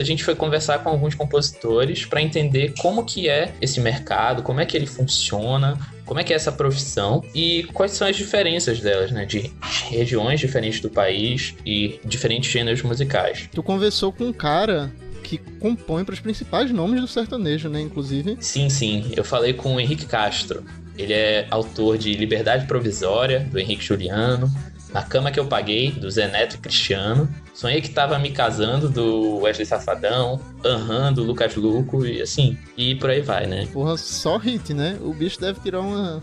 A gente foi conversar com alguns compositores para entender como que é esse mercado, como é que ele funciona, como é que é essa profissão e quais são as diferenças delas, né? De regiões diferentes do país e diferentes gêneros musicais. Tu conversou com um cara que compõe para os principais nomes do sertanejo, né? Inclusive. Sim. Eu falei com o Henrique Castro. Ele é autor de Liberdade Provisória, do Henrique Juliano, Na Cama Que Eu Paguei, do Zé Neto e Cristiano, Sonhei Que Tava Me Casando, do Wesley Safadão, do Lucas Luco e assim, e por aí vai, né? Porra, só hit, né? O bicho deve tirar um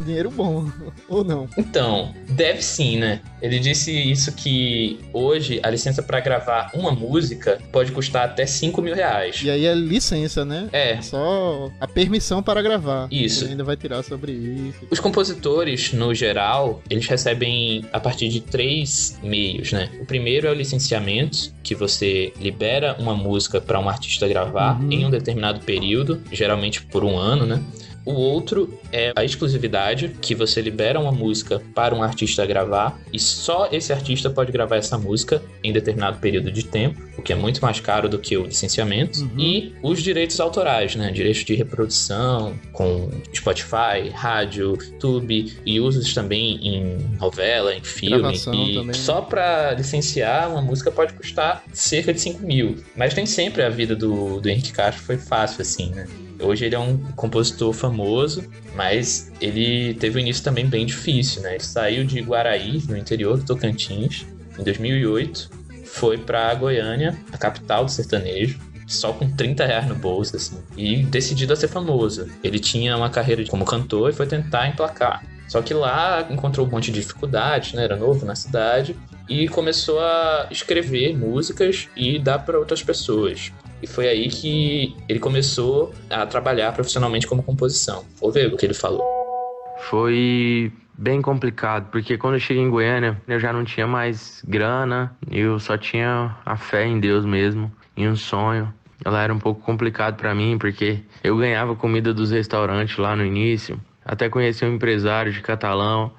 dinheiro bom, ou não? Então, deve sim, né? Ele disse isso que hoje a licença para gravar uma música pode custar até 5 mil reais. E aí é licença, né? É. Só a permissão para gravar. Isso. Ele ainda vai tirar sobre isso. Os compositores, no geral, eles recebem a partir de 3 meios, né? O primeiro é o licenciamento, que você libera uma música para um artista gravar em um determinado período, geralmente por um ano, né? O outro é a exclusividade, que você libera uma música para um artista gravar e só esse artista pode gravar essa música em determinado período de tempo, o que é muito mais caro do que o licenciamento. E os direitos autorais, né? Direitos de reprodução com Spotify, rádio, YouTube e usos também em novela, em filme. Gravação e também, só para licenciar uma música pode custar cerca de 5 mil. Mas nem sempre a vida do Henrique Castro foi fácil assim, né? Hoje ele é um compositor famoso, mas ele teve um início também bem difícil, né? Ele saiu de Guaraí, no interior do Tocantins, em 2008, foi para Goiânia, a capital do sertanejo, só com 30 reais no bolso, assim, e decidido a ser famoso. Ele tinha uma carreira como cantor e foi tentar emplacar. Só que lá encontrou um monte de dificuldades, né? Era novo na cidade e começou a escrever músicas e dar para outras pessoas. E foi aí que ele começou a trabalhar profissionalmente como composição. Vou ver o que ele falou. Foi bem complicado, porque quando eu cheguei em Goiânia, eu já não tinha mais grana, eu só tinha a fé em Deus mesmo, e um sonho. Ela era um pouco complicado para mim, porque eu ganhava comida dos restaurantes lá no início, até conheci um empresário de Catalão,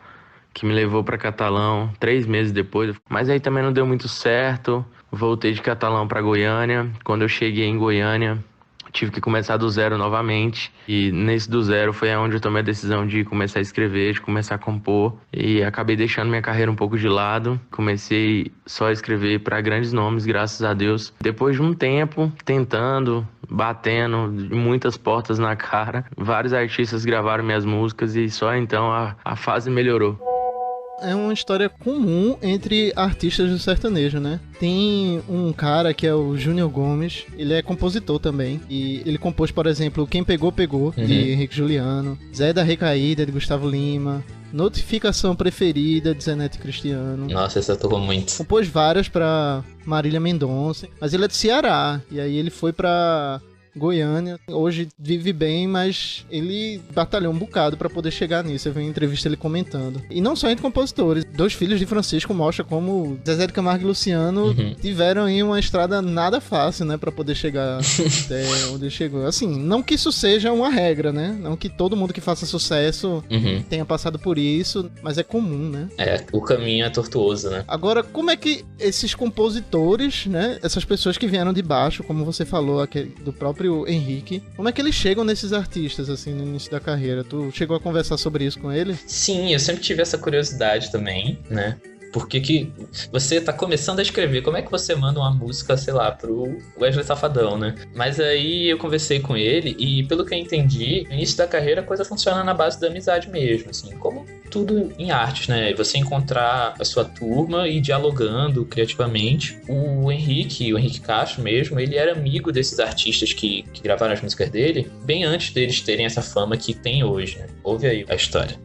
que me levou para Catalão 3 meses depois, mas aí também não deu muito certo. Voltei de Catalão para Goiânia. Quando eu cheguei em Goiânia, tive que começar do zero novamente. E nesse do zero foi onde eu tomei a decisão de começar a escrever, de começar a compor. E acabei deixando minha carreira um pouco de lado. Comecei só a escrever para grandes nomes, graças a Deus. Depois de um tempo, tentando, batendo muitas portas na cara, vários artistas gravaram minhas músicas e só então a fase melhorou. É uma história comum entre artistas do sertanejo, né? Tem um cara que é o Júnior Gomes, ele é compositor também, e ele compôs, por exemplo, Quem Pegou, Pegou, de Henrique Juliano, Zé da Recaída, de Gustavo Lima, Notificação Preferida, de Zé Neto e Cristiano. Nossa, essa tocou muito. Compôs várias pra Marília Mendonça, mas ele é de Ceará, e aí ele foi pra Goiânia, hoje vive bem, mas ele batalhou um bocado pra poder chegar nisso. Eu vi uma entrevista ele comentando. E não só entre compositores, 2 filhos de Francisco mostra como Zezé de Camargo e Luciano tiveram aí uma estrada nada fácil, né, pra poder chegar até onde chegou. Assim, não que isso seja uma regra, né, não que todo mundo que faça sucesso tenha passado por isso, mas é comum, né. É, o caminho é tortuoso, né. Agora, como é que esses compositores, né, essas pessoas que vieram de baixo, como você falou, aquele, do próprio Henrique, como é que eles chegam nesses artistas, assim, no início da carreira? Tu chegou a conversar sobre isso com ele? Sim, eu sempre tive essa curiosidade também, né? Porque que você tá começando a escrever, como é que você manda uma música, sei lá, pro Wesley Safadão, né? Mas aí eu conversei com ele e, pelo que eu entendi, no início da carreira a coisa funciona na base da amizade mesmo, assim, como tudo em artes, né? Você encontrar a sua turma e dialogando criativamente. O Henrique Castro mesmo, ele era amigo desses artistas que gravaram as músicas dele bem antes deles terem essa fama que tem hoje, né? Ouve aí a história.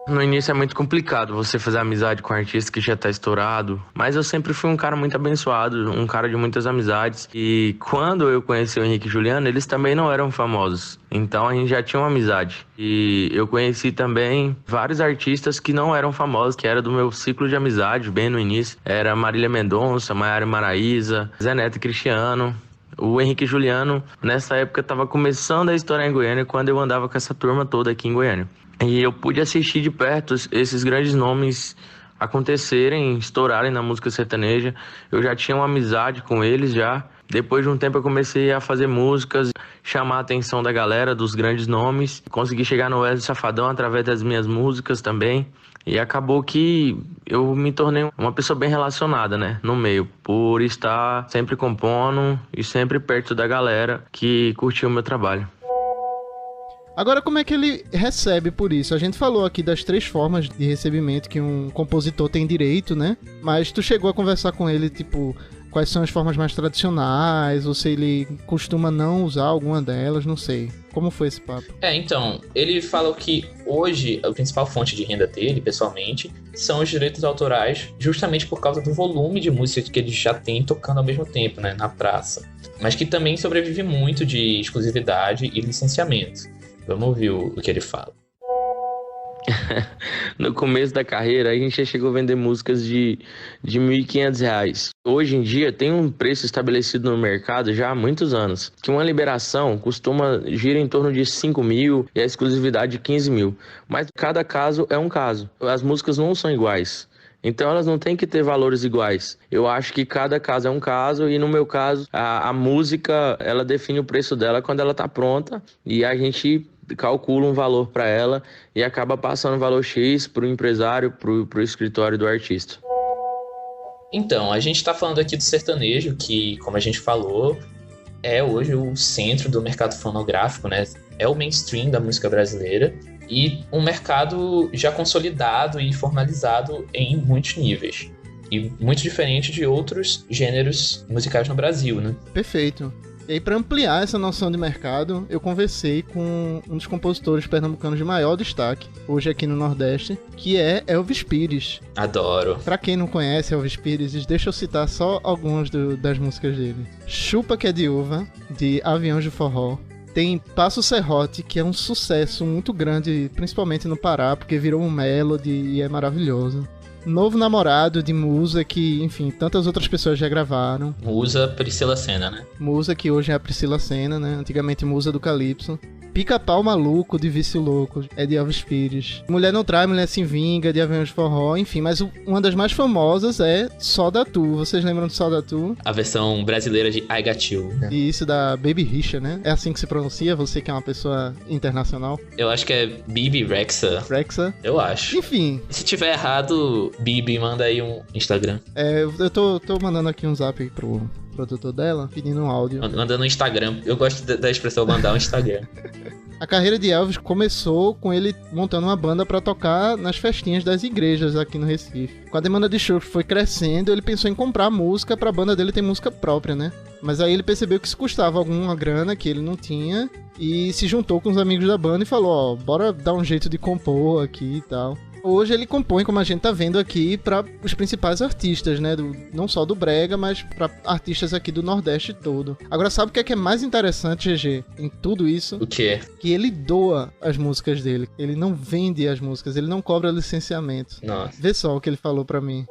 No início é muito complicado você fazer amizade com um artista que já tá estourado, mas eu sempre fui um cara muito abençoado, um cara de muitas amizades. E quando eu conheci o Henrique e Juliano, eles também não eram famosos, então a gente já tinha uma amizade. E eu conheci também vários artistas que não eram famosos, que era do meu ciclo de amizade, bem no início. Era Marília Mendonça, Maiara e Maraíza, Zé Neto e Cristiano. O Henrique e Juliano, nessa época, estava começando a estourar em Goiânia, quando eu andava com essa turma toda aqui em Goiânia. E eu pude assistir de perto esses grandes nomes acontecerem, estourarem na música sertaneja. Eu já tinha uma amizade com eles já. Depois de um tempo eu comecei a fazer músicas, chamar a atenção da galera, dos grandes nomes. Consegui chegar no Wesley Safadão através das minhas músicas também. E acabou que eu me tornei uma pessoa bem relacionada, né, no meio, por estar sempre compondo e sempre perto da galera que curtiu o meu trabalho. Agora, como é que ele recebe por isso? A gente falou aqui das 3 formas de recebimento que um compositor tem direito, né? Mas tu chegou a conversar com ele, tipo, quais são as formas mais tradicionais, ou se ele costuma não usar alguma delas, não sei. Como foi esse papo? Então, ele falou que hoje a principal fonte de renda dele, pessoalmente, são os direitos autorais, justamente por causa do volume de música que ele já tem tocando ao mesmo tempo, né, na praça. Mas que também sobrevive muito de exclusividade e licenciamento. Vamos ouvir o que ele fala. No começo da carreira, a gente já chegou a vender músicas de R$ 1.500. Hoje em dia, tem um preço estabelecido no mercado já há muitos anos, que uma liberação costuma girar em torno de R$ 5.000 e a exclusividade de R$ 15.000. Mas cada caso é um caso. As músicas não são iguais. Então elas não têm que ter valores iguais. Eu acho que cada caso é um caso e no meu caso, a música, ela define o preço dela quando ela está pronta e a gente calcula um valor para ela e acaba passando um valor X para o empresário, para o escritório do artista. Então, a gente está falando aqui do sertanejo, que, como a gente falou, é hoje o centro do mercado fonográfico, né? É o mainstream da música brasileira e um mercado já consolidado e formalizado em muitos níveis. E muito diferente de outros gêneros musicais no Brasil, né? Perfeito. E aí, para ampliar essa noção de mercado, eu conversei com um dos compositores pernambucanos de maior destaque, hoje aqui no Nordeste, que é Elvis Pires. Adoro. Pra quem não conhece Elvis Pires, deixa eu citar só algumas das músicas dele. Chupa que é de uva, de Aviões de Forró. Tem Passo Serrote, que é um sucesso muito grande, principalmente no Pará, porque virou um melody e é maravilhoso. Novo Namorado, de Musa, que, enfim, tantas outras pessoas já gravaram. Musa Priscila Senna, né? Musa, que hoje é a Priscila Senna, né? Antigamente Musa do Calypso. Pica-Pau Maluco, de Vício Louco, é de Elvis Pires. Mulher Não Trai, Mulher Se Vinga, de Aviões de Forró, enfim. Mas uma das mais famosas é Só da Tu. Vocês lembram de Só da Tu? A versão brasileira de I Got You. E isso da Baby Richa, né? É assim que se pronuncia, você que é uma pessoa internacional. Eu acho que é Bibi Rexa. Rexa? Eu acho. Enfim. Se tiver errado, Bibi, manda aí um Instagram. Eu tô mandando aqui um zap pro produtor dela, pedindo um áudio. Mandando um Instagram. Eu gosto da expressão mandar um Instagram. A carreira de Elvis começou com ele montando uma banda pra tocar nas festinhas das igrejas aqui no Recife. Com a demanda de shows foi crescendo, ele pensou em comprar música pra banda dele ter música própria, né? Mas aí ele percebeu que isso custava alguma grana que ele não tinha e se juntou com os amigos da banda e falou, bora dar um jeito de compor aqui e tal. Hoje ele compõe, como a gente tá vendo aqui, para os principais artistas, né? Não só do Brega, mas para artistas aqui do Nordeste todo. Agora, sabe o que é mais interessante, GG, em tudo isso? O quê? Que ele doa as músicas dele. Ele não vende as músicas, ele não cobra licenciamento. Nossa. Vê só o que ele falou para mim.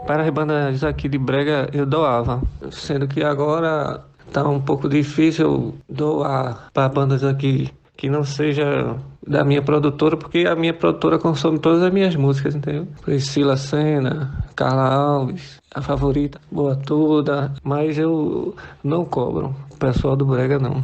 Para as bandas aqui de Brega, eu doava. Sendo que agora tá um pouco difícil doar para bandas aqui que não seja da minha produtora, porque a minha produtora consome todas as minhas músicas, entendeu? Priscila Senna, Carla Alves, a Favorita, Boa Toda, mas eu não cobro, o pessoal do Brega não.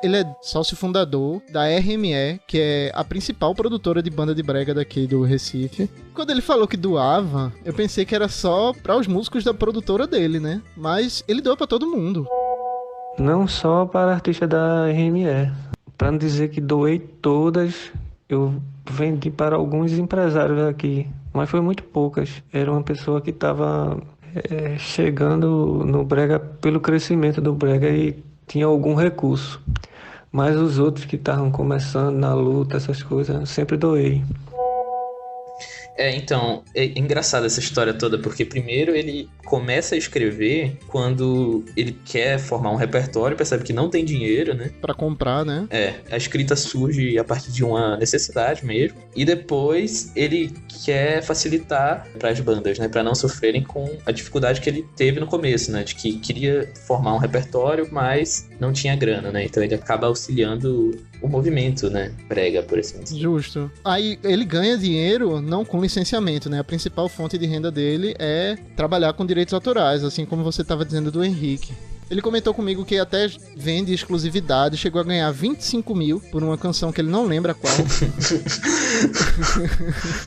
Ele é sócio fundador da RME, que é a principal produtora de banda de brega daqui do Recife. Quando ele falou que doava, eu pensei que era só para os músicos da produtora dele, né? Mas ele doa para todo mundo. Não só para artistas da RME. Para não dizer que doei todas, eu vendi para alguns empresários aqui, mas foi muito poucas. Era uma pessoa que estava chegando no brega pelo crescimento do brega e tinha algum recurso. Mas os outros que estavam começando na luta, essas coisas, sempre doei. Então, é engraçada essa história toda, porque primeiro ele começa a escrever quando ele quer formar um repertório, percebe que não tem dinheiro, né? Pra comprar, né? A escrita surge a partir de uma necessidade mesmo. E depois ele quer facilitar para as bandas, né? Pra não sofrerem com a dificuldade que ele teve no começo, né? De que queria formar um repertório, mas não tinha grana, né? Então ele acaba auxiliando o movimento, né, prega, por assim dizer. Justo. Aí ele ganha dinheiro não com licenciamento, né? A principal fonte de renda dele é trabalhar com direitos autorais, assim como você estava dizendo do Henrique. Ele comentou comigo que até vende exclusividade, chegou a ganhar 25 mil por uma canção que ele não lembra qual.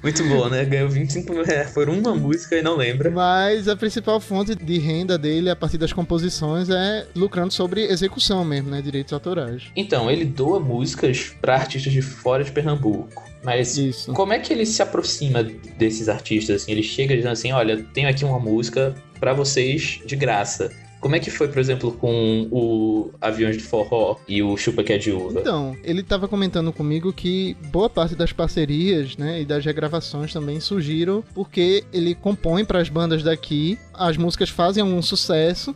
Muito bom, né? Ganhou 25 mil reais por uma música e não lembra. Mas a principal fonte de renda dele, a partir das composições, é lucrando sobre execução mesmo, né? Direitos autorais. Então, ele doa músicas para artistas de fora de Pernambuco. Mas Isso. Como é que ele se aproxima desses artistas? Assim, ele chega dizendo assim, olha, tenho aqui uma música para vocês de graça. Como é que foi, por exemplo, com o Aviões de Forró e o Chupa Que É de Uva? Então, ele estava comentando comigo que boa parte das parcerias, né, e das regravações também surgiram porque ele compõe para as bandas daqui, as músicas fazem um sucesso,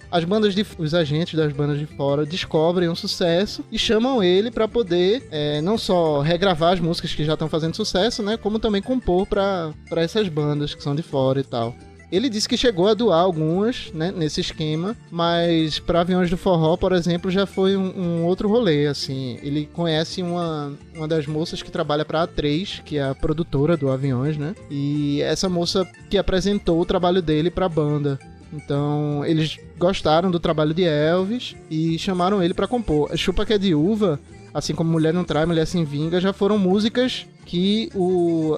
os agentes das bandas de fora descobrem um sucesso e chamam ele para poder não só regravar as músicas que já estão fazendo sucesso, né, como também compor para essas bandas que são de fora e tal. Ele disse que chegou a doar algumas, né, nesse esquema, mas para Aviões do Forró, por exemplo, já foi um outro rolê, assim. Ele conhece uma das moças que trabalha para a A3, que é a produtora do Aviões, né? E essa moça que apresentou o trabalho dele para a banda. Então, eles gostaram do trabalho de Elvis e chamaram ele para compor. Chupa Que É de Uva, assim como Mulher Não Trai, Mulher Se Vinga, já foram músicas que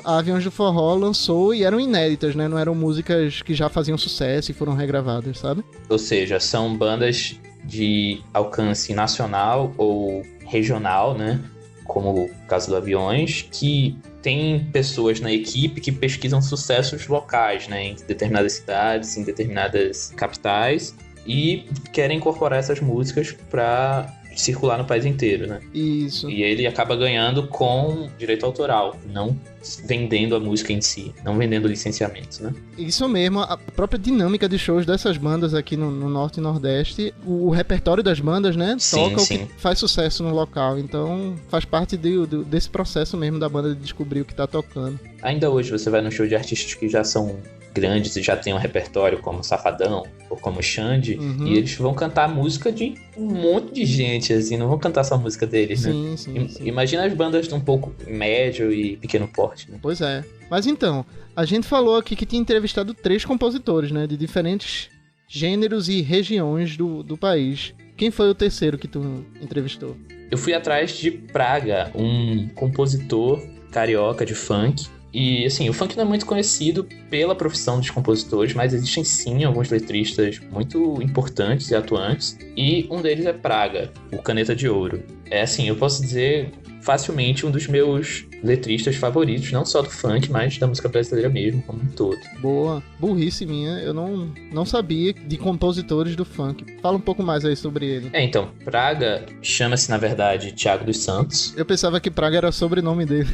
a Aviões do Forró lançou e eram inéditas, né? Não eram músicas que já faziam sucesso e foram regravadas, sabe? Ou seja, são bandas de alcance nacional ou regional, né? Como o caso do Aviões, que tem pessoas na equipe que pesquisam sucessos locais, né? Em determinadas cidades, em determinadas capitais, e querem incorporar essas músicas para circular no país inteiro, né? Isso. E ele acaba ganhando com direito autoral, não vendendo a música em si, não vendendo licenciamentos, né? Isso mesmo, a própria dinâmica de shows dessas bandas aqui no Norte e Nordeste, o repertório das bandas, né? Toca o que faz sucesso no local, então faz parte desse processo mesmo da banda de descobrir o que tá tocando. Ainda hoje você vai no show de artistas que já são grandes e já tem um repertório como Safadão ou como Xande, e eles vão cantar a música de um monte de gente, assim, não vão cantar só a música deles, né? Sim. Imagina as bandas de um pouco médio e pequeno porte, né? Pois é. Mas então, a gente falou aqui que tinha entrevistado 3 compositores, né, de diferentes gêneros e regiões do país. Quem foi o terceiro que tu entrevistou? Eu fui atrás de Praga, um compositor carioca de funk. E, assim, o funk não é muito conhecido pela profissão dos compositores, mas existem, sim, alguns letristas muito importantes e atuantes. E um deles é Praga, o Caneta de Ouro. É, assim, eu posso dizer facilmente um dos meus letristas favoritos, não só do funk, mas da música brasileira mesmo, como um todo. Boa. Burrice minha, eu não sabia de compositores do funk. Fala um pouco mais aí sobre ele. Então, Praga chama-se, na verdade, Thiago dos Santos. Eu pensava que Praga era sobrenome dele.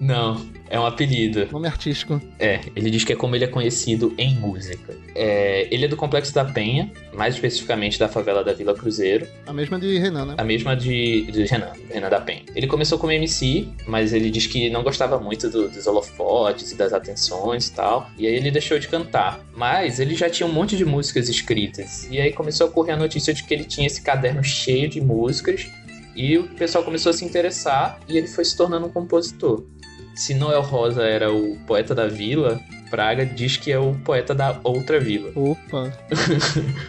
Não, é um apelido. Nome artístico. Ele diz que é como ele é conhecido em música. Ele é do Complexo da Penha, mais especificamente da favela da Vila Cruzeiro. A mesma de Renan, né? A mesma de Renan da Penha. Ele começou como MC, mas ele diz que não gostava muito dos holofotes e das atenções e tal. E aí ele deixou de cantar. Mas ele já tinha um monte de músicas escritas. E aí começou a correr a notícia de que ele tinha esse caderno cheio de músicas. E o pessoal começou a se interessar e ele foi se tornando um compositor. Se Noel Rosa era o poeta da vila, Praga diz que é o poeta da outra vila. Opa!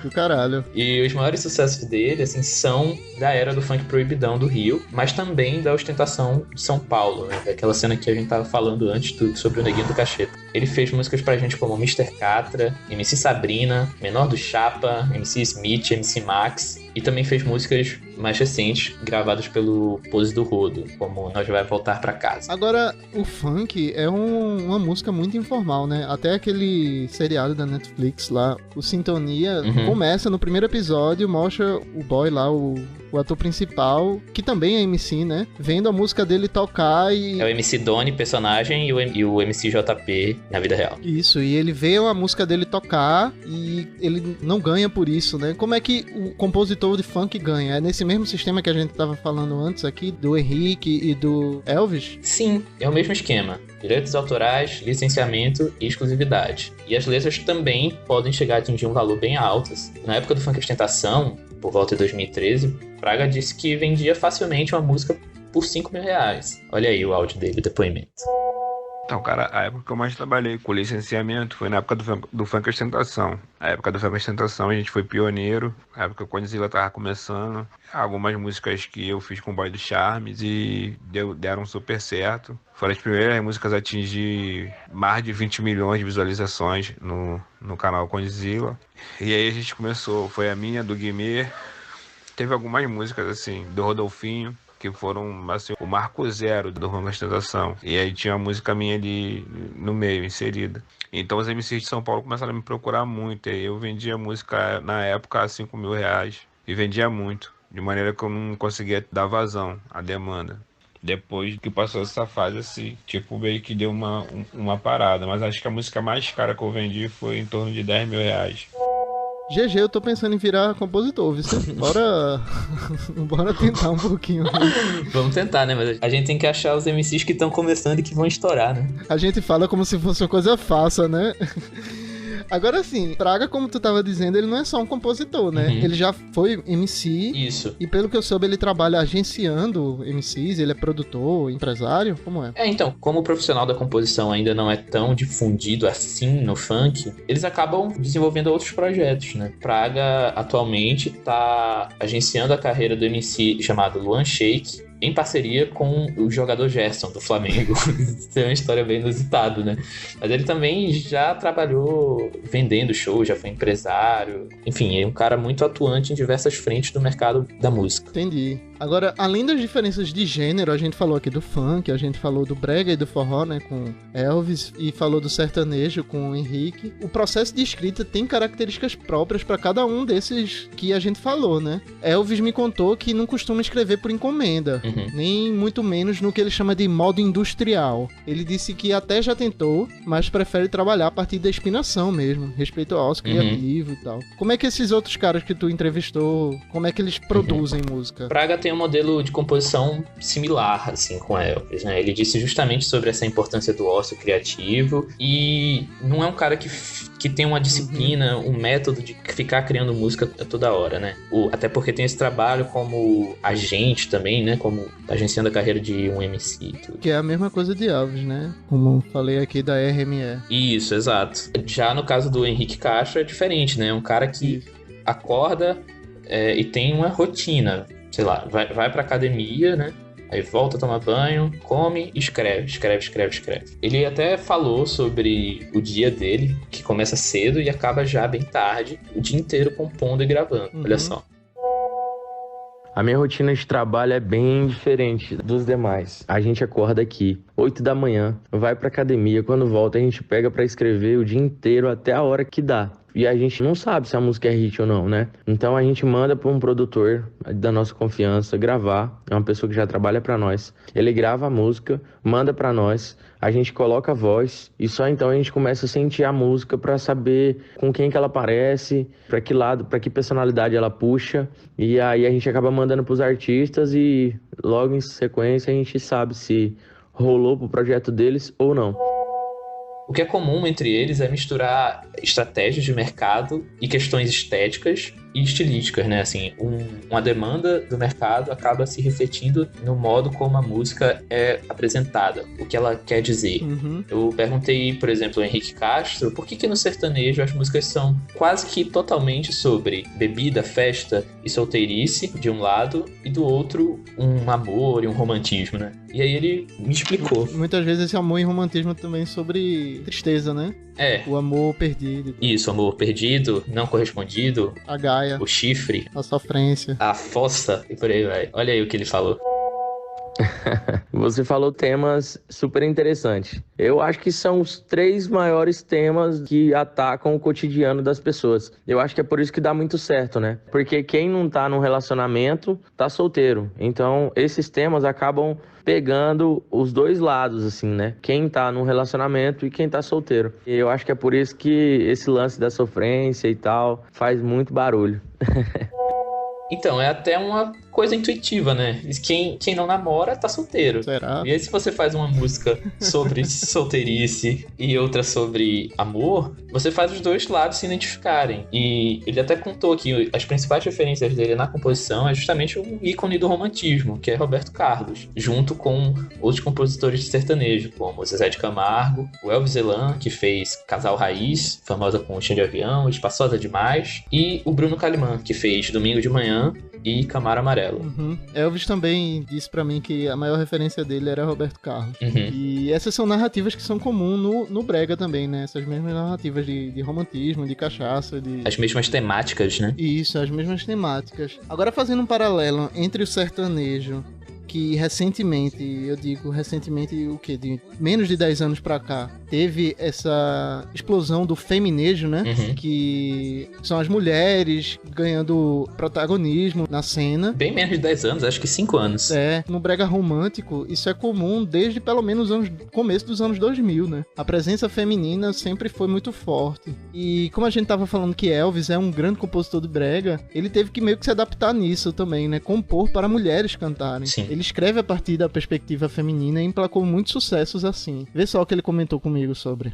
Do caralho. E os maiores sucessos dele, assim, são da era do funk proibidão do Rio, mas também da ostentação de São Paulo, né? Aquela cena que a gente tava falando antes sobre o Neguinho do Cacheta. Ele fez músicas pra gente como Mr. Catra, MC Sabrina, Menor do Chapa, MC Smith, MC Max, e também fez músicas mais recentes, gravadas pelo Pose do Rodo, como Nós Vai Voltar Pra Casa. Agora, o funk é uma música muito informal, né? Até aquele seriado da Netflix lá, o Sintonia, começa no primeiro episódio, mostra o boy lá, o ator principal, que também é MC, né? Vendo a música dele tocar e... É o MC Doni, personagem, e o MC JP na vida real. Isso, e ele vê a música dele tocar e ele não ganha por isso, né? Como é que o compositor de funk ganha? É nesse mesmo sistema que a gente tava falando antes aqui, do Henrique e do Elvis? Sim, é o mesmo esquema. Direitos autorais, licenciamento e exclusividade. E as letras também podem chegar a atingir um valor bem alto. Na época do funk ostentação, por volta de 2013, Praga disse que vendia facilmente uma música por R$ 5.000. Olha aí o áudio dele, o depoimento. Então, cara, a época que eu mais trabalhei com licenciamento foi na época do Funk Ostentação. A época do Funk Ostentação a gente foi pioneiro, a época que a Condzilla tava começando. Algumas músicas que eu fiz com o Boy do Charmes e deram super certo. Foram as primeiras músicas a atingir mais de 20 milhões de visualizações no canal Condzilla. E aí a gente começou, foi a minha, do Guimê. Teve algumas músicas assim, do Rodolfinho, que foram assim, o marco zero do Funk Ostentação. E aí tinha uma música minha ali no meio, inserida. Então os MCs de São Paulo começaram a me procurar muito. E aí eu vendia música na época a R$ 5.000 e vendia muito, de maneira que eu não conseguia dar vazão à demanda. Depois que passou essa fase, assim, tipo, meio que deu uma parada. Mas acho que a música mais cara que eu vendi foi em torno de R$ 10.000. GG, eu tô pensando em virar compositor, viu? Bora tentar um pouquinho. Vamos tentar, né? Mas a gente tem que achar os MCs que estão começando e que vão estourar, né? A gente fala como se fosse uma coisa fácil, né? Agora sim, Praga, como tu tava dizendo, ele não é só um compositor, né? Ele já foi MC. Isso. E pelo que eu soube, ele trabalha agenciando MCs, ele é produtor, empresário, como é? Então, como o profissional da composição ainda não é tão difundido assim no funk, eles acabam desenvolvendo outros projetos, né? Praga atualmente tá agenciando a carreira do MC chamado Luan Shake, em parceria com o jogador Gerson, do Flamengo. Isso é uma história bem inusitada, né? Mas ele também já trabalhou vendendo show, já foi empresário. Enfim, é um cara muito atuante em diversas frentes do mercado da música. Entendi. Agora, além das diferenças de gênero, a gente falou aqui do funk, a gente falou do brega e do forró, né, com Elvis, e falou do sertanejo com o Henrique. O processo de escrita tem características próprias para cada um desses que a gente falou, né? Elvis me contou que não costuma escrever por encomenda, nem muito menos no que ele chama de modo industrial. Ele disse que até já tentou, mas prefere trabalhar a partir da inspiração mesmo, respeito ao criativo e tal. Como é que esses outros caras que tu entrevistou, como é que eles produzem música? Praga tem um modelo de composição similar, assim, com Elvis, né? Ele disse justamente sobre essa importância do ócio criativo e não é um cara que tem uma disciplina, um método de ficar criando música toda hora, né? Até porque tem esse trabalho como agente também, né? Como agenciando a carreira de um MC e tudo. Que é a mesma coisa de Elvis, né? Como falei aqui da RME. Isso, exato. Já no caso do Henrique Castro é diferente, né? É um cara que acorda e tem uma rotina. Sei lá, vai pra academia, né? Aí volta a tomar banho, come e escreve. Ele até falou sobre o dia dele, que começa cedo e acaba já bem tarde, o dia inteiro compondo e gravando. Olha só. A minha rotina de trabalho é bem diferente dos demais. A gente acorda aqui, 8 da manhã, vai pra academia, quando volta a gente pega pra escrever o dia inteiro até a hora que dá. E a gente não sabe se a música é hit ou não, né? Então a gente manda para um produtor da nossa confiança gravar. É uma pessoa que já trabalha para nós. Ele grava a música, manda para nós. A gente coloca a voz e só então a gente começa a sentir a música para saber com quem que ela parece, para que lado, para que personalidade ela puxa. E aí a gente acaba mandando para os artistas e logo em sequência a gente sabe se rolou pro projeto deles ou não. O que é comum entre eles é misturar estratégias de mercado e questões estéticas e estilísticas, né? Assim, uma demanda do mercado acaba se refletindo no modo como a música é apresentada, o que ela quer dizer. Eu perguntei, por exemplo, ao Henrique Castro, por que no sertanejo as músicas são quase que totalmente sobre bebida, festa e solteirice, de um lado, e do outro, um amor e um romantismo, né? E aí ele me explicou. Muitas vezes esse amor e romantismo também sobre tristeza, né? É. O amor perdido. Isso, amor perdido, não correspondido. A gaia. O chifre. A sofrência. A fossa. E por aí vai. Olha aí o que ele falou. Você falou temas super interessantes. Eu acho que são os 3 maiores temas que atacam o cotidiano das pessoas. Eu acho que é por isso que dá muito certo, né? Porque quem não tá num relacionamento, tá solteiro. Então, esses temas acabam pegando os dois lados, assim, né? Quem tá num relacionamento e quem tá solteiro. E eu acho que é por isso que esse lance da sofrência e tal faz muito barulho. Então, é até uma coisa intuitiva, né? Quem não namora tá solteiro. Será? E aí, se você faz uma música sobre solteirice e outra sobre amor, você faz os dois lados se identificarem. E ele até contou que as principais referências dele na composição é justamente um ícone do romantismo, que é Roberto Carlos, junto com outros compositores de sertanejo, como Zezé de Camargo, o Elvis Elan, que fez Casal Raiz, famosa com Chão de Avião, Espaçosa Demais, e o Bruno Calimã, que fez Domingo de Manhã e Camaro Amarelo. Elvis também disse pra mim que a maior referência dele era Roberto Carlos. Uhum. E essas são narrativas que são comuns no brega também, né? Essas mesmas narrativas de romantismo, de cachaça, de... As mesmas temáticas, né? Isso, as mesmas temáticas. Agora, fazendo um paralelo entre o sertanejo, que recentemente, eu digo recentemente o quê? De menos de 10 anos pra cá, teve essa explosão do feminejo, né? Uhum. Que são as mulheres ganhando protagonismo na cena. Bem menos de 10 anos, acho que 5 anos. No brega romântico, isso é comum desde pelo menos começo dos anos 2000, né? A presença feminina sempre foi muito forte. E como a gente tava falando que Elvis é um grande compositor de brega, ele teve que meio que se adaptar nisso também, né? Compor para mulheres cantarem. Sim. Ele escreve a partir da perspectiva feminina e emplacou muitos sucessos assim. Vê só o que ele comentou comigo sobre.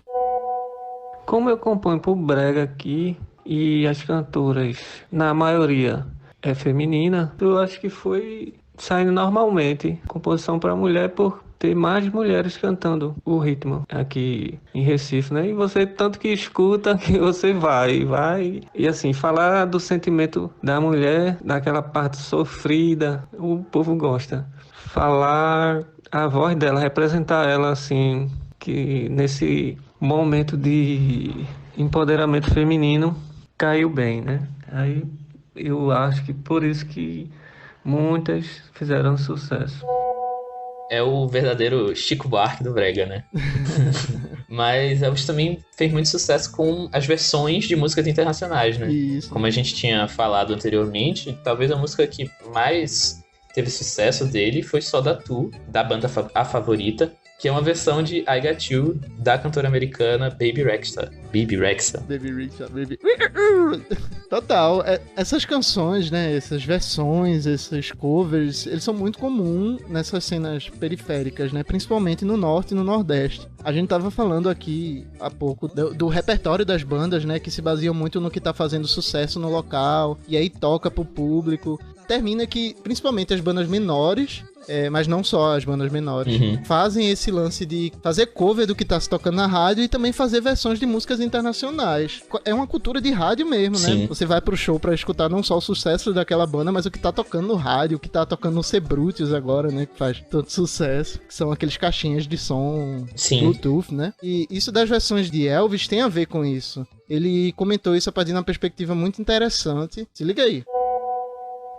Como eu componho pro brega aqui e as cantoras, na maioria, é feminina, eu acho que foi saindo normalmente. Composição para mulher por ter mais mulheres cantando o ritmo aqui em Recife, né? E você tanto que escuta que você vai. E assim, falar do sentimento da mulher, daquela parte sofrida, o povo gosta. Falar a voz dela, representar ela assim, que nesse momento de empoderamento feminino caiu bem, né? Aí eu acho que por isso que muitas fizeram sucesso. É o verdadeiro Chico Buarque do brega, né? Mas Elvis também fez muito sucesso com as versões de músicas internacionais, né? Isso. Como a gente tinha falado anteriormente, talvez a música que mais teve sucesso dele foi Só da Tu, da banda A Favorita, que é uma versão de I Got You da cantora americana Baby Rexha. Baby Rexha. Total. Essas canções, né? Essas versões, esses covers, eles são muito comuns nessas cenas periféricas, né? Principalmente no norte e no nordeste. A gente tava falando aqui há pouco do repertório das bandas, né? Que se baseiam muito no que tá fazendo sucesso no local. E aí toca pro público. Termina que, principalmente as bandas menores, mas não só as bandas menores, fazem esse lance de fazer cover do que tá se tocando na rádio e também fazer versões de músicas internacionais. É uma cultura de rádio mesmo, Sim. né? Você vai pro show pra escutar não só o sucesso daquela banda, mas o que tá tocando no rádio, o que tá tocando no Sebrutius agora, né? Que faz tanto sucesso. Que são aqueles caixinhas de som Sim. Bluetooth, né? E isso das versões de Elvis tem a ver com isso. Ele comentou isso a partir de uma perspectiva muito interessante. Se liga aí.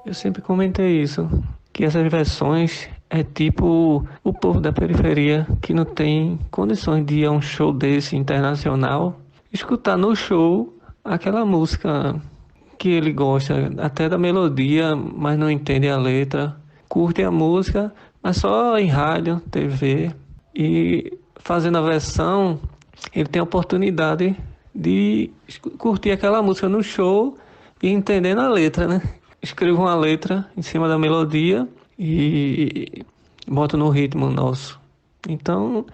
Eu sempre comentei isso, que essas versões é tipo o povo da periferia que não tem condições de ir a um show desse internacional, escutar no show aquela música que ele gosta, até da melodia, mas não entende a letra, curte a música, mas só em rádio, TV, e fazendo a versão, ele tem a oportunidade de curtir aquela música no show e entendendo a letra, né? Escrevo uma letra em cima da melodia e boto no ritmo nosso. Então,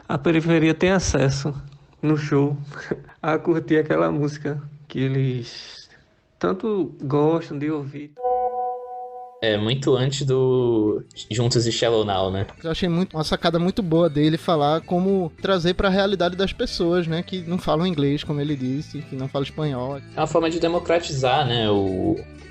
a periferia tem acesso no show a curtir aquela música que eles tanto gostam de ouvir. É muito antes do Juntos e Shallow Now, né? Eu achei uma sacada muito boa dele falar como trazer pra realidade das pessoas, né? Que não falam inglês, como ele disse, que não falam espanhol. É uma forma de democratizar, né?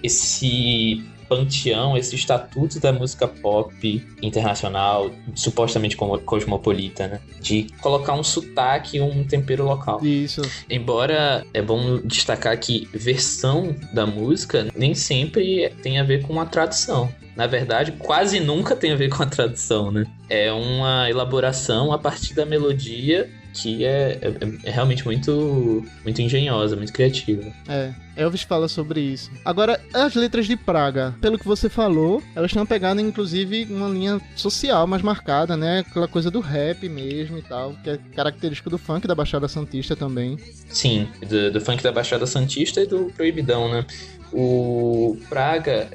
Esse panteão, esse estatuto da música pop internacional, supostamente cosmopolita, né? De colocar um sotaque, um tempero local. Isso. Embora é bom destacar que versão da música nem sempre tem a ver com a tradução. Na verdade, quase nunca tem a ver com a tradução, né? É uma elaboração a partir da melodia que é realmente muito, muito engenhosa, muito criativa. Elvis fala sobre isso. Agora, as letras de Praga, pelo que você falou, elas estão pegando, inclusive, uma linha social mais marcada, né? Aquela coisa do rap mesmo e tal, que é característico do funk da Baixada Santista também. Sim, do funk da Baixada Santista e do Proibidão, né? O Praga,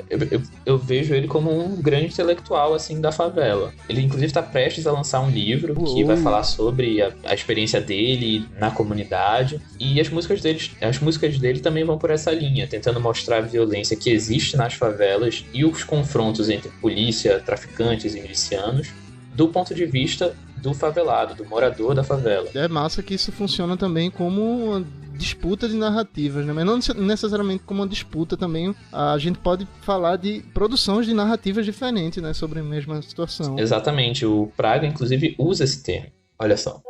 eu vejo ele como um grande intelectual, assim, da favela. Ele, inclusive, está prestes a lançar um livro que vai falar sobre a experiência dele na comunidade. E as músicas dele também vão por essa linha, tentando mostrar a violência que existe nas favelas e os confrontos entre polícia, traficantes e milicianos, do ponto de vista do favelado, do morador da favela. É massa que isso funciona também como uma disputa de narrativas, né? Mas não necessariamente como uma disputa também. A gente pode falar de produções de narrativas diferentes, né? Sobre a mesma situação. Exatamente. O Praga, inclusive, usa esse termo. Olha só.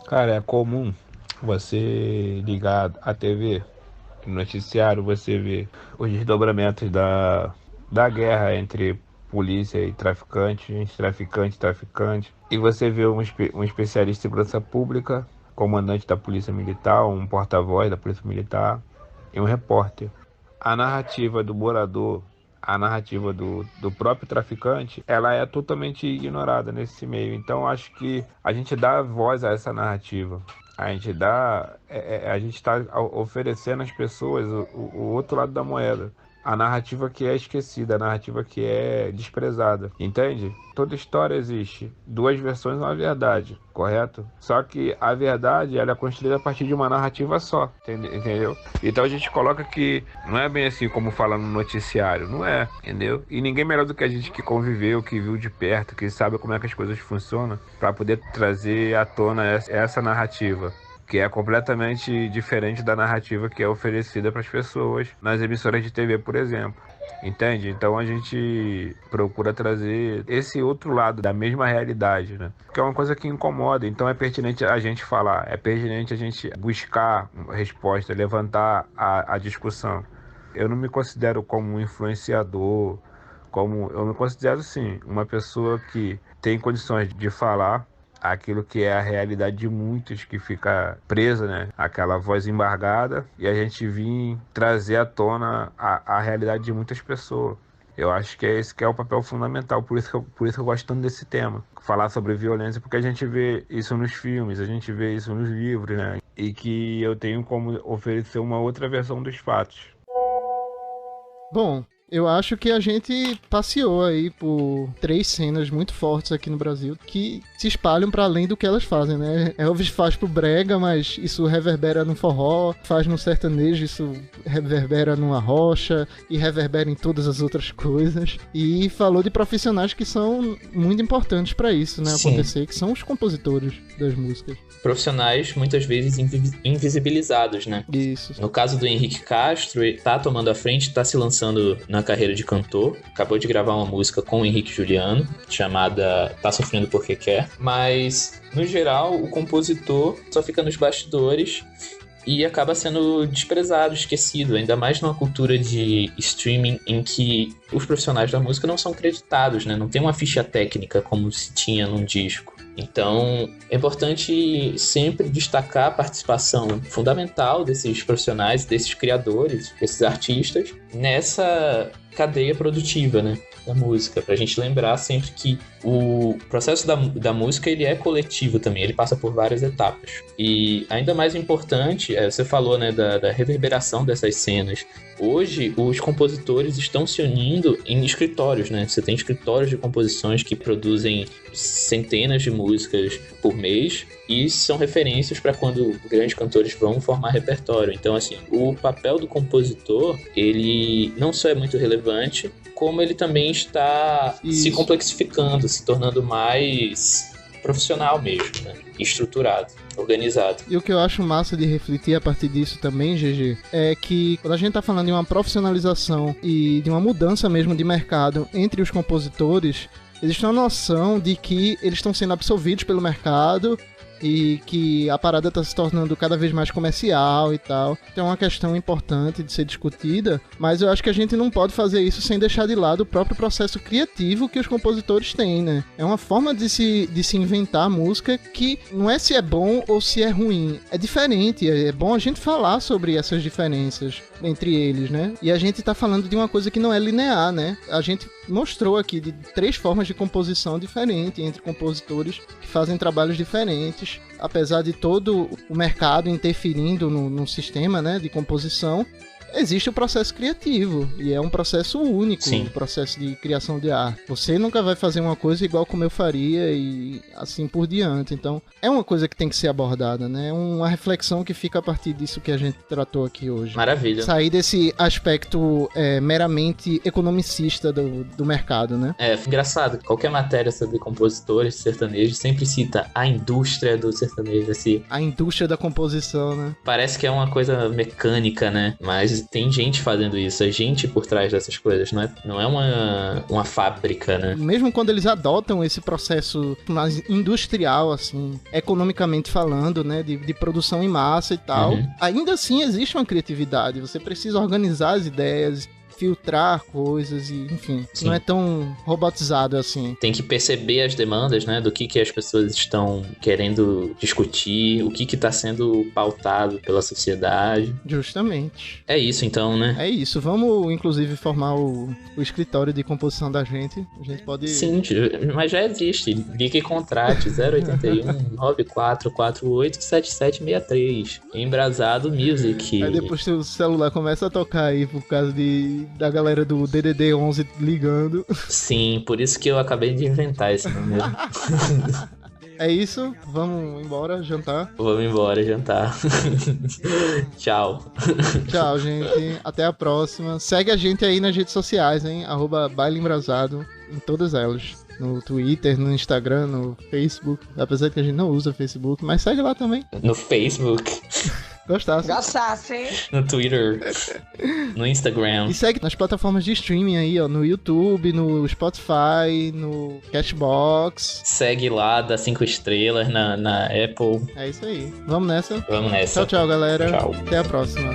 Cara, é comum você ligar a TV, no noticiário, você vê os desdobramentos da guerra entre polícia e traficante, entre traficante e traficante. E você vê um especialista em segurança pública, comandante da polícia militar, um porta-voz da polícia militar e um repórter. A narrativa do morador, a narrativa do próprio traficante, ela é totalmente ignorada nesse meio. Então acho que a gente dá voz a essa narrativa. A gente está oferecendo às pessoas o outro lado da moeda. A narrativa que é esquecida, a narrativa que é desprezada, entende? Toda história existe. Duas versões é uma verdade, correto? Só que a verdade, ela é construída a partir de uma narrativa só, entendeu? Então a gente coloca que não é bem assim como fala no noticiário, não é, entendeu? E ninguém melhor do que a gente que conviveu, que viu de perto, que sabe como é que as coisas funcionam, para poder trazer à tona essa narrativa, que é completamente diferente da narrativa que é oferecida para as pessoas nas emissoras de TV, por exemplo. Entende? Então a gente procura trazer esse outro lado da mesma realidade, né? Que é uma coisa que incomoda. Então é pertinente a gente falar, é pertinente a gente buscar resposta, levantar a discussão. Eu não me considero como um influenciador, eu me considero, sim, uma pessoa que tem condições de falar aquilo que é a realidade de muitos, que fica presa, né? Aquela voz embargada, e a gente vir trazer à tona a realidade de muitas pessoas. Eu acho que esse que é o papel fundamental, por isso que eu gosto tanto desse tema. Falar sobre violência, porque a gente vê isso nos filmes, a gente vê isso nos livros, né? E que eu tenho como oferecer uma outra versão dos fatos. Bom, eu acho que a gente passeou aí por 3 cenas muito fortes aqui no Brasil que se espalham para além do que elas fazem, né? Elvis faz pro brega, mas isso reverbera no forró, faz no sertanejo, isso reverbera numa rocha e reverbera em todas as outras coisas. E falou de profissionais que são muito importantes para isso, né? Acontecer, que são os compositores das músicas. Profissionais muitas vezes invisibilizados, né? Isso. No caso do Henrique Castro, ele tá tomando a frente, tá se lançando na carreira de cantor. Acabou de gravar uma música com o Henrique Juliano, chamada Tá Sofrendo Porque Quer. Mas, no geral, o compositor só fica nos bastidores e acaba sendo desprezado, esquecido, ainda mais numa cultura de streaming em que os profissionais da música não são creditados, né? Não tem uma ficha técnica como se tinha num disco. Então, é importante sempre destacar a participação fundamental desses profissionais, desses criadores, desses artistas, nessa cadeia produtiva, né, da música, pra gente lembrar sempre que o processo da música, ele é coletivo também, ele passa por várias etapas. E ainda mais importante, você falou, né, da reverberação dessas cenas. Hoje, os compositores estão se unindo em escritórios, né? Você tem escritórios de composições que produzem centenas de músicas por mês e são referências para quando grandes cantores vão formar repertório. Então, assim, o papel do compositor, ele não só é muito relevante, como ele também está se complexificando, se tornando mais profissional mesmo, né? Estruturado, organizado. E o que eu acho massa de refletir a partir disso também, GG, é que quando a gente tá falando de uma profissionalização e de uma mudança mesmo de mercado entre os compositores, existe uma noção de que eles estão sendo absorvidos pelo mercado e que a parada está se tornando cada vez mais comercial e tal. Então é uma questão importante de ser discutida, mas eu acho que a gente não pode fazer isso sem deixar de lado o próprio processo criativo que os compositores têm, né? É uma forma de se inventar música que não é se é bom ou se é ruim, é diferente. É bom a gente falar sobre essas diferenças entre eles, né? E a gente tá falando de uma coisa que não é linear, né? A gente mostrou aqui de 3 formas de composição diferentes entre compositores que fazem trabalhos diferentes, apesar de todo o mercado interferindo no sistema, né, de composição. existe o processo criativo, e é um processo único, Sim. o processo de criação de arte. Você nunca vai fazer uma coisa igual como eu faria e assim por diante. Então, é uma coisa que tem que ser abordada, né? Uma reflexão que fica a partir disso que a gente tratou aqui hoje. Maravilha. Sair desse aspecto meramente economicista do mercado, né? É engraçado, qualquer matéria sobre compositores sertanejos sempre cita a indústria do sertanejo, assim. A indústria da composição, né? Parece que é uma coisa mecânica, né? Mas tem gente fazendo isso, é gente por trás dessas coisas, não é uma fábrica, né? Mesmo quando eles adotam esse processo mais industrial, assim, economicamente falando, né, de produção em massa e tal, ainda assim existe uma criatividade. Você precisa organizar as ideias, filtrar coisas e, enfim, Sim. não é tão robotizado assim. Tem que perceber as demandas, né, do que as pessoas estão querendo discutir, o que está sendo pautado pela sociedade. Justamente. É isso então, né? É isso. Vamos, inclusive, formar o escritório de composição da gente. A gente pode... Sim, mas já existe. Ligue e contrate 081 9448 7763. Embrasado Music. Aí depois o celular começa a tocar aí por causa da galera do DDD 11 ligando. Sim, por isso que eu acabei de inventar esse nome mesmo. É isso, vamos embora jantar. Vamos embora jantar. Tchau. Tchau, gente. Até a próxima. Segue a gente aí nas redes sociais, hein? @baileembrasado em todas elas. No Twitter, no Instagram, no Facebook. Apesar de que a gente não usa Facebook, mas segue lá também. No Facebook, Gostasse. hein? no Twitter, no Instagram. E segue nas plataformas de streaming aí, ó. No YouTube, no Spotify, no Cashbox. Segue lá, dá 5 estrelas na Apple. É isso aí. Vamos nessa. Vamos nessa. Tchau, tchau, galera. Tchau. Até a próxima.